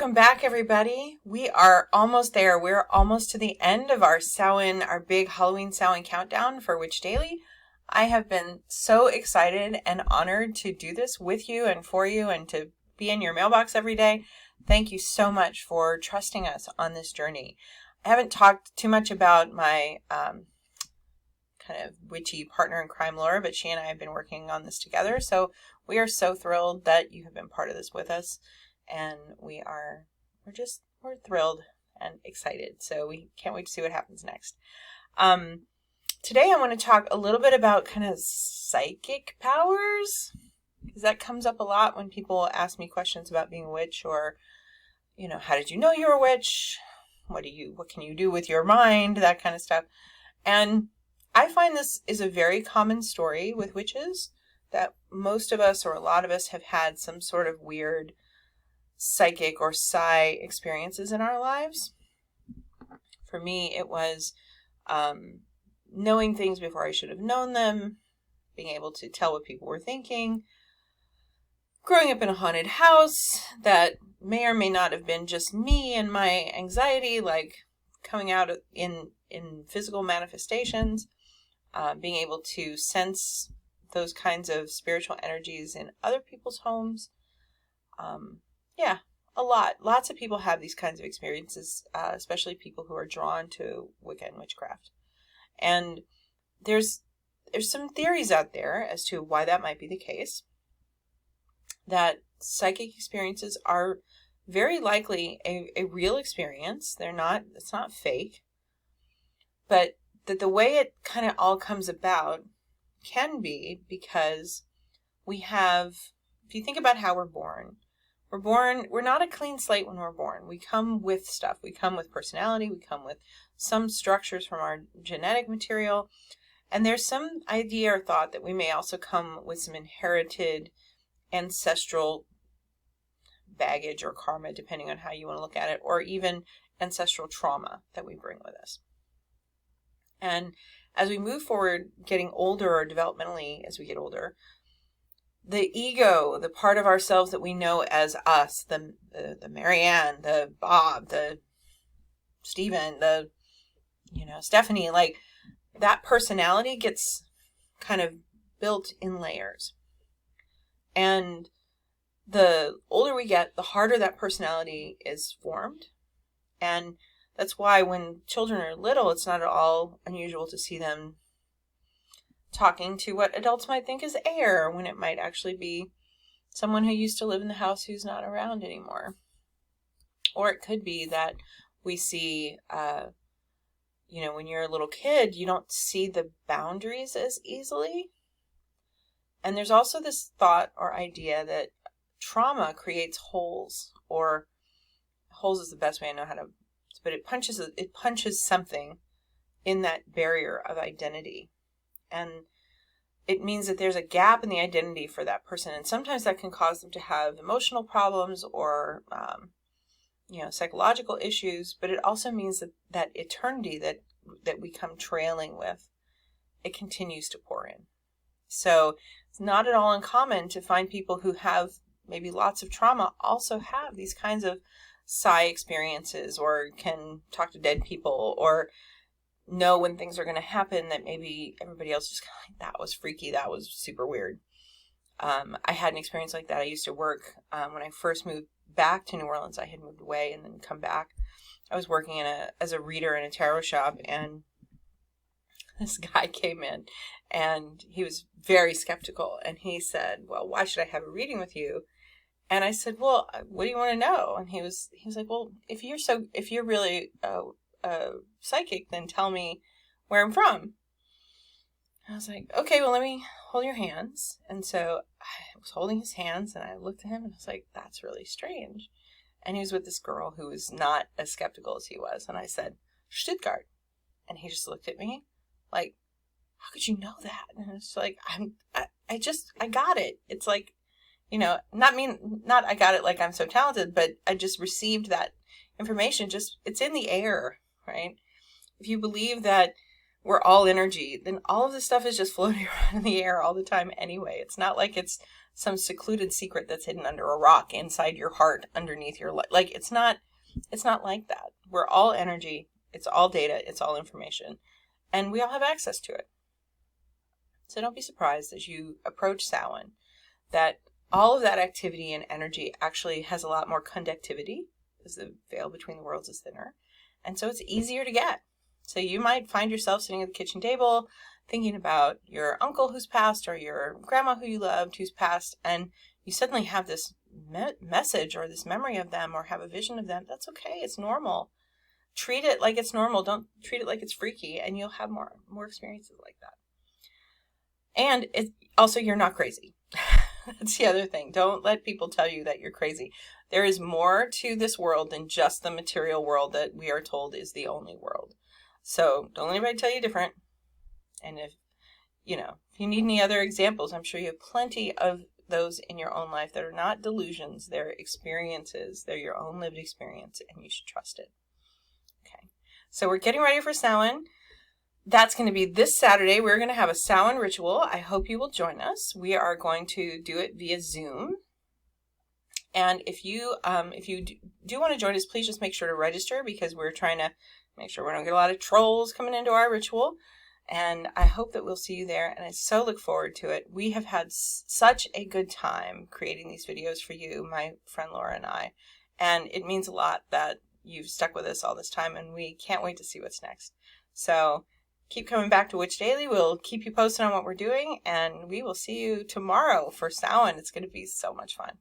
Welcome back, everybody. We are almost there. We're almost to the end of our Samhain, our big Halloween Samhain countdown for Witch Daily. I have been so excited and honored to do this with you and for you and to be in your mailbox every day. Thank you so much for trusting us on this journey. I haven't talked too much about my kind of witchy partner in crime, Laura, but she and I have been working on this together. So we are so thrilled that you have been part of this with us. And we're thrilled and excited. So we can't wait to see what happens next. Today I want to talk a little bit about kind of psychic powers, because that comes up a lot when people ask me questions about being a witch, or, how did you know you're a witch? What can you do with your mind? That kind of stuff. And I find this is a very common story with witches, that most of us or a lot of us have had some sort of weird psychic or psi experiences in our lives. For me, it was knowing things before I should have known them, being able to tell what people were thinking, growing up in a haunted house that may or may not have been just me and my anxiety, like coming out in physical manifestations, being able to sense those kinds of spiritual energies in other people's homes. Yeah, lots of people have these kinds of experiences, especially people who are drawn to Wicca and witchcraft. And there's some theories out there as to why that might be the case. That psychic experiences are very likely a real experience. It's not fake. But that the way it kind of all comes about can be because we have, if you think about how we're born, we're not a clean slate when we're born. We come with stuff. We come with personality. We come with some structures from our genetic material. And there's some idea or thought that we may also come with some inherited ancestral baggage or karma, depending on how you want to look at it, or even ancestral trauma that we bring with us. And as we move forward, getting older, or developmentally as we get older, the ego, the part of ourselves that we know as us, the Marianne, the Bob, the Stephen, the Stephanie, like that personality gets kind of built in layers. And the older we get, the harder that personality is formed. And that's why when children are little, it's not at all unusual to see them talking to what adults might think is air, when it might actually be someone who used to live in the house who's not around anymore. Or it could be that we see, when you're a little kid, you don't see the boundaries as easily. And there's also this thought or idea that trauma creates holes, or holes is the best way I know how to, but it punches something in that barrier of identity. And it means that there's a gap in the identity for that person. And sometimes that can cause them to have emotional problems or, psychological issues. But it also means that eternity that we come trailing with, it continues to pour in. So it's not at all uncommon to find people who have maybe lots of trauma also have these kinds of psi experiences, or can talk to dead people, or know when things are going to happen that maybe everybody else just kind of like, that was freaky, that was super weird. I had an experience like that. I used to work, when I first moved back to New Orleans, I had moved away and then come back. I was working as a reader in a tarot shop, and this guy came in and he was very skeptical, and he said, well, why should I have a reading with you? And I said, well, what do you want to know? And he was like, well, if you're really psychic, then tell me where I'm from. I was like, okay, well, let me hold your hands. And so I was holding his hands, and I looked at him and I was like, that's really strange. And he was with this girl who was not as skeptical as he was. And I said, Stuttgart. And he just looked at me like, how could you know that? And it's like, I got it. It's like, not I got it like I'm so talented, but I just received that information. It's in the air, right? If you believe that we're all energy, then all of this stuff is just floating around in the air all the time anyway. It's not like it's some secluded secret that's hidden under a rock inside your heart underneath your like it's not like that. We're all energy, it's all data, it's all information, and we all have access to it. So don't be surprised as you approach Samhain that all of that activity and energy actually has a lot more conductivity because the veil between the worlds is thinner, and so it's easier to get. So you might find yourself sitting at the kitchen table thinking about your uncle who's passed or your grandma who you loved who's passed, and you suddenly have this message or this memory of them or have a vision of them. That's okay. It's normal. Treat it like it's normal. Don't treat it like it's freaky, and you'll have more experiences like that. And also, you're not crazy. That's the other thing. Don't let people tell you that you're crazy. There is more to this world than just the material world that we are told is the only world. So don't let anybody tell you different. And if you need any other examples, I'm sure you have plenty of those in your own life that are not delusions. They're experiences. They're your own lived experience, and you should trust it. Okay. So we're getting ready for Samhain. That's going to be this Saturday. We're going to have a Samhain ritual. I hope you will join us. We are going to do it via Zoom. And if you do want to join us, please just make sure to register, because we're trying to make sure we don't get a lot of trolls coming into our ritual. And I hope that we'll see you there, and I so look forward to it. We have had such a good time creating these videos for you, my friend Laura and I, and it means a lot that you've stuck with us all this time, and we can't wait to see what's next. So keep coming back to Witch Daily. We'll keep you posted on what we're doing, and we will see you tomorrow for Samhain. It's going to be so much fun.